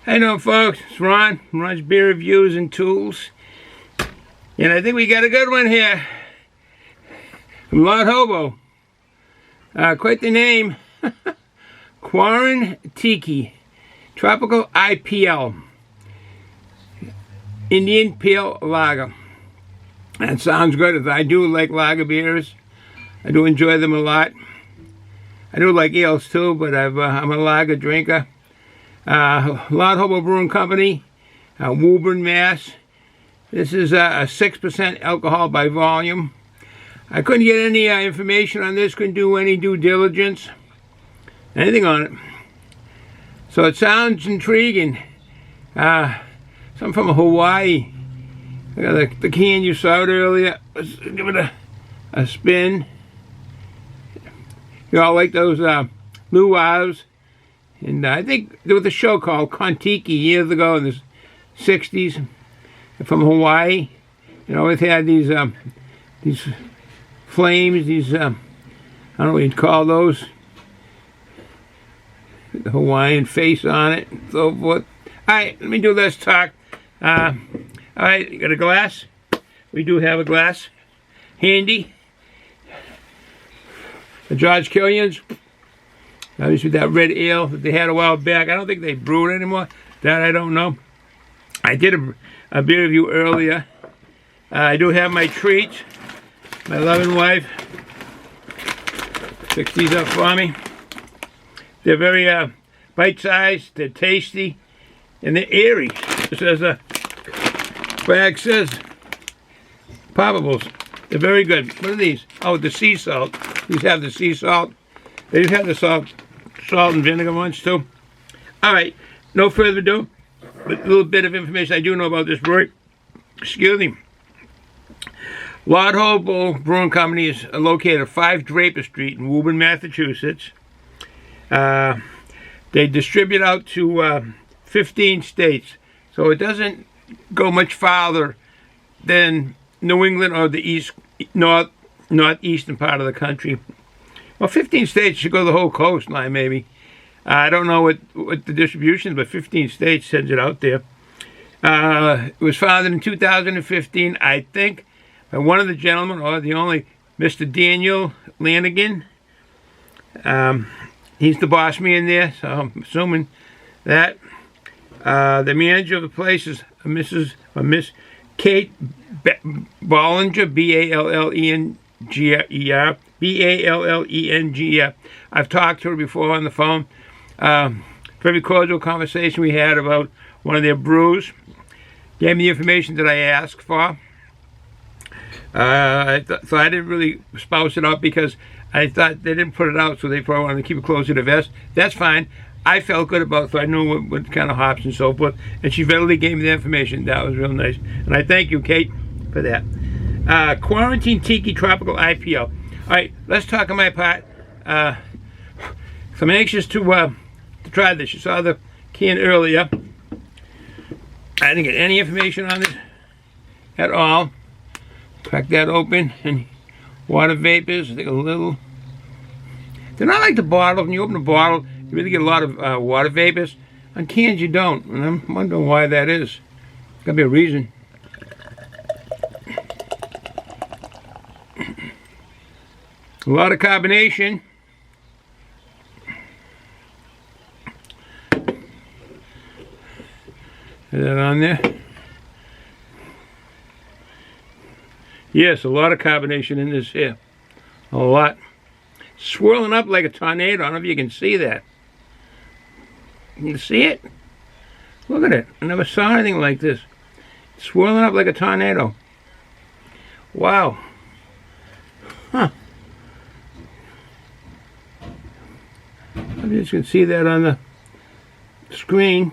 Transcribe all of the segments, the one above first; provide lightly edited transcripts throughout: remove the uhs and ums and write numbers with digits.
How you doing, folks? It's Ron. Ron's Beer Reviews and Tools. And I think we got a good one here from Lord Hobo. Quite the name. Quaran Tiki. Tropical IPL. Indian Pale Lager. That sounds good. I do like lager beers. I do enjoy them a lot. I do like ales too, but I'm a lager drinker. Lord Hobo Brewing Company, Woburn, Mass. This is a 6% alcohol by volume. I couldn't get any information on this, couldn't do any due diligence, anything on it. So it sounds intriguing. Something from Hawaii. I got the can you saw it earlier. Let's give it a spin. You all like those luau's. And I think there was a show called Quaran Tiki years ago in the 60s from Hawaii. You know, it had these flames, these, I don't know what you'd call those. The Hawaiian face on it and so forth. Alright, let me do this talk. Alright, you got a glass? We do have a glass handy. The George Killian's. Obviously that red ale that they had a while back. I don't think they brew it anymore. That I don't know. I did a beer review earlier. I do have my treats. My loving wife picks these up for me. They're very bite-sized. They're tasty. And they're airy. It says, bag says, poppables. They're very good. What are these? Oh, the sea salt. These have the sea salt. They have the salt and vinegar ones too. Alright, no further ado. But a little bit of information I do know about this brewery. Excuse me. Lord Hobo Brewing Company is located at 5 Draper Street in Woburn, Massachusetts. They distribute out to 15 states. So it doesn't go much farther than New England or the northeastern part of the country. Well, 15 states should go the whole coastline, maybe. I don't know what the distribution is, but 15 states sends it out there. It was founded in 2015, I think, by one of the gentlemen, or the only, Mr. Daniel Lanigan. He's the boss man there, so I'm assuming that. The manager of the place is Miss Kate Bollinger, B-A-L-L-E-N-G-E-R. B-A-L-L-E-N-G-E-R. I've talked to her before on the phone. Very cordial conversation we had about one of their brews. Gave me the information that I asked for. So I didn't really spouse it out because I thought they didn't put it out, so they probably wanted to keep it close to the vest. That's fine. I felt good about it, so I knew what kind of hops and so forth. And she readily gave me the information. That was real nice. And I thank you, Kate, for that. Quaran Tiki Tropical IPL. Alright, let's talk on my part. So I'm anxious to try this. You saw the can earlier. I didn't get any information on this at all. Crack that open, and water vapors. I think a little. They're not like the bottle. When you open the bottle, you really get a lot of water vapors. On cans, you don't, and I'm wondering why that is. There's gotta be a reason. A lot of carbonation. Is that on there? Yes, a lot of carbonation in this here. A lot. Swirling up like a tornado. I don't know if you can see that. Can you see it? Look at it. I never saw anything like this. Swirling up like a tornado. Wow. Huh. You can see that on the screen.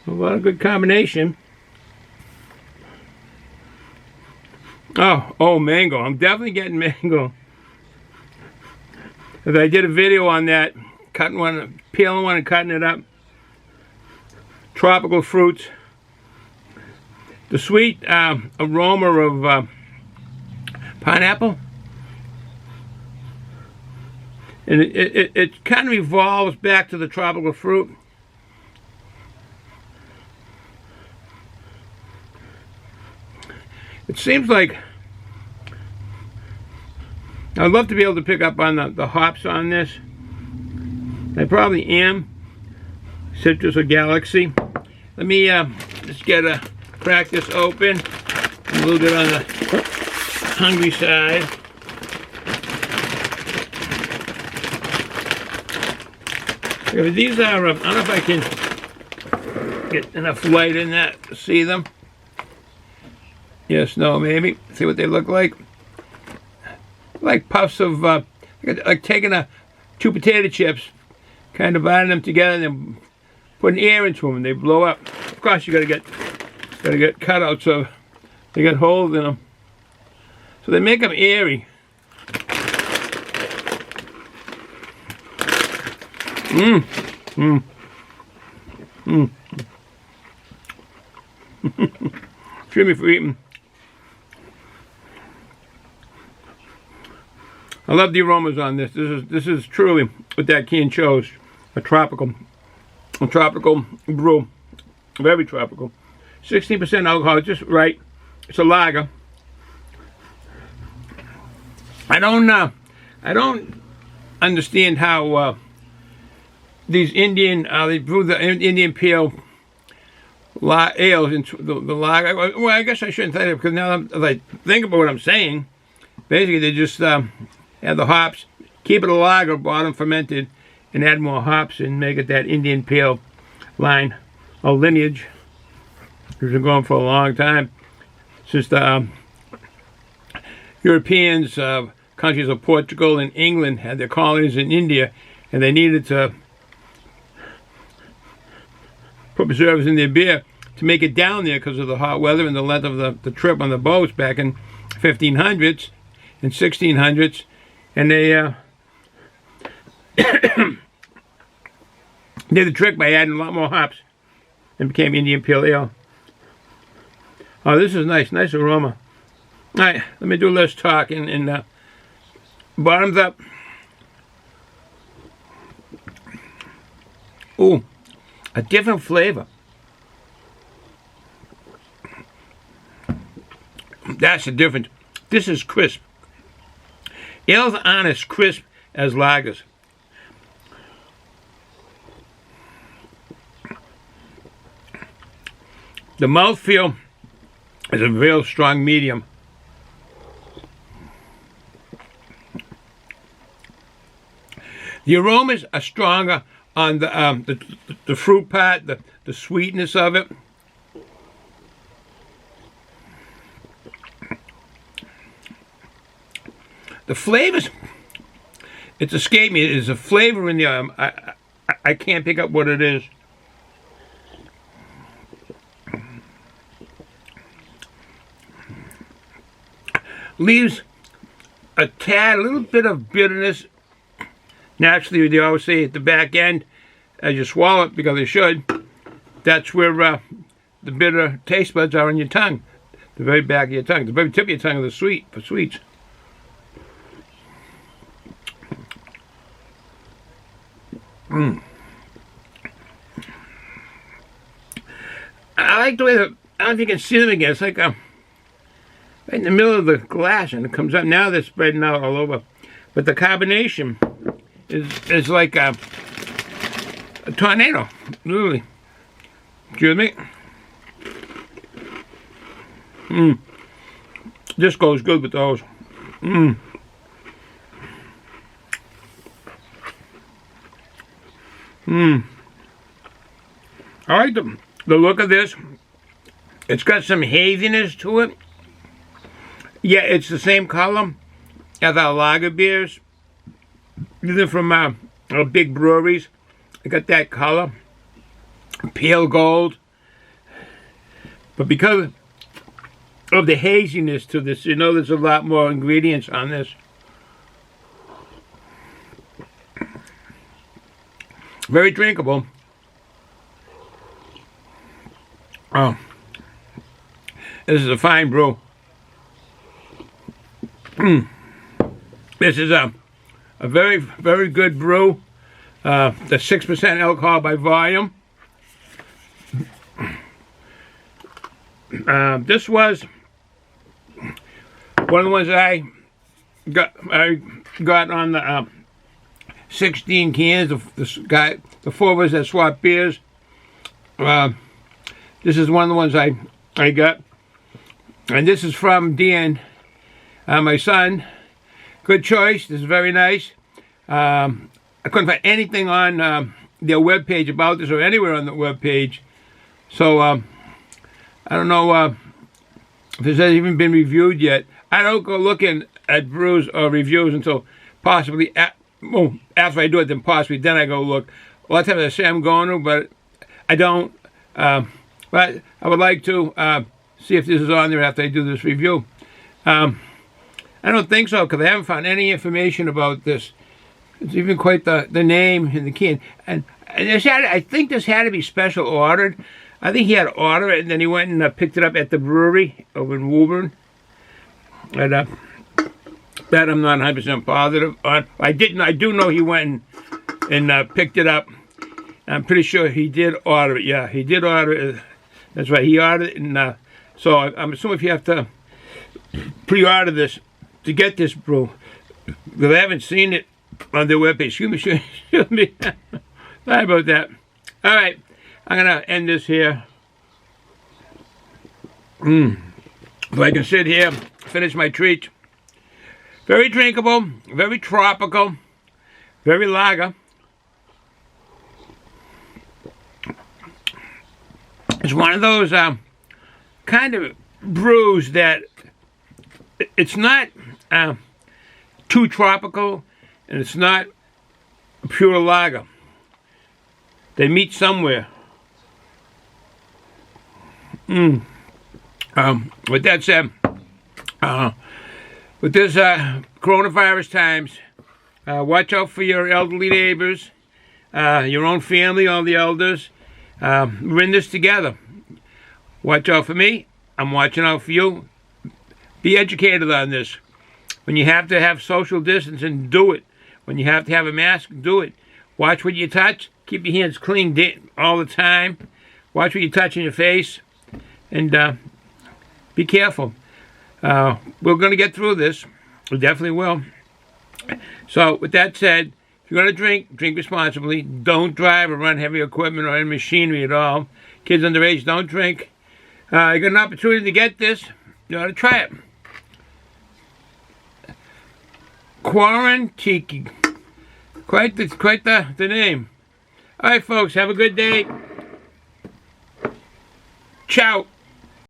A lot of good combination. Oh, mango. I'm definitely getting mango. As I did a video on that, cutting one, peeling one and cutting it up. Tropical fruits. The sweet aroma of pineapple And it kind of evolves back to the tropical fruit. It seems like I'd love to be able to pick up on the hops on this. I probably am. Citrus or Galaxy. Let me just crack this open. I'm a little bit on the hungry side. Yeah, these are, I don't know if I can get enough light in that to see them. Yes, no, maybe. See what they look like? Like puffs of, like taking two potato chips, kind of dividing them together and then putting air into them and they blow up. Of course, you gotta get cutouts so they got holes in them. So they make them airy. Excuse me for eating. I love the aromas on this. This is truly what that can chose. A tropical brew. Very tropical. 16% alcohol, just right. It's a lager. I don't understand how these they brew the Indian Pale ales into the lager. Well, I guess I shouldn't say that because now as I think about what I'm saying, basically they just add the hops, keep it a lager, bottom fermented, and add more hops and make it that Indian Pale line or lineage. It's been going for a long time since the Europeans, countries of Portugal and England had their colonies in India, and they needed to put preservatives in their beer to make it down there because of the hot weather and the length of the trip on the boats back in 1500s and 1600s. And they did the trick by adding a lot more hops and became Indian Pale Ale. Oh, this is nice. Nice aroma. All right, let me do less talking and bottoms up. Ooh, a different flavor. That's the difference. This is crisp. Ales aren't as crisp as lagers. The mouthfeel is a real strong medium. The aromas are stronger on the fruit part, the sweetness of it. The flavors, it's escaped me. There's a flavor in the I can't pick up what it is. Leaves a little bit of bitterness. Naturally, they always say at the back end, as you swallow it, because they should, that's where the bitter taste buds are on your tongue. The very back of your tongue. The very tip of your tongue is for sweets. I like the way I don't know if you can see them again. It's like right in the middle of the glass, and it comes up. Now they're spreading out all over. But the carbonation is like a tornado, literally. Excuse me. This goes good with those. I like the look of this. It's got some haziness to it. Yeah, it's the same color as our lager beers. These are from big breweries. I got that color, pale gold. But because of the haziness to this, you know there's a lot more ingredients on this. Very drinkable. Oh, this is a fine brew. This is a very, very good brew. The 6% alcohol by volume. This was one of the ones that I got on the 16 cans. The 4 of us that swapped beers. This is one of the ones I got. And this is from Dan, my son. Good choice. This is very nice. I couldn't find anything on their webpage about this or anywhere on the webpage. So I don't know if this has even been reviewed yet. I don't go looking at brews or reviews until possibly, after I do it, then possibly, then I go look. A lot of times I say I'm going to, but I don't. But I would like to see if this is on there after I do this review. I don't think so, because I haven't found any information about this. It's even quite the name in the can. And I think this had to be special ordered. I think he had to order it, and then he went and picked it up at the brewery over in Woburn. And that I'm not 100% positive on. I do know he went and picked it up. I'm pretty sure he did order it. Yeah, he did order it. That's right, he ordered it. And so I'm assuming if you have to pre-order this to get this brew, because I haven't seen it on their webpage. Excuse me. Sorry about that. All right, I'm going to end this here. So I can sit here, finish my treat. Very drinkable, very tropical, very lager. It's one of those kind of brews that it's not too tropical, and it's not a pure lager. They meet somewhere. With that said, with this coronavirus times, watch out for your elderly neighbors, your own family, all the elders. We're in this together. Watch out for me. I'm watching out for you. Be educated on this. When you have to have social distancing, do it. When you have to have a mask, do it. Watch what you touch. Keep your hands clean all the time. Watch what you touch in your face. And be careful. We're going to get through this. We definitely will. So, with that said, if you're going to drink responsibly. Don't drive or run heavy equipment or any machinery at all. Kids underage, don't drink. You got an opportunity to get this. You ought to try it. Quaran Tiki. Quite the name. All right, folks. Have a good day. Ciao.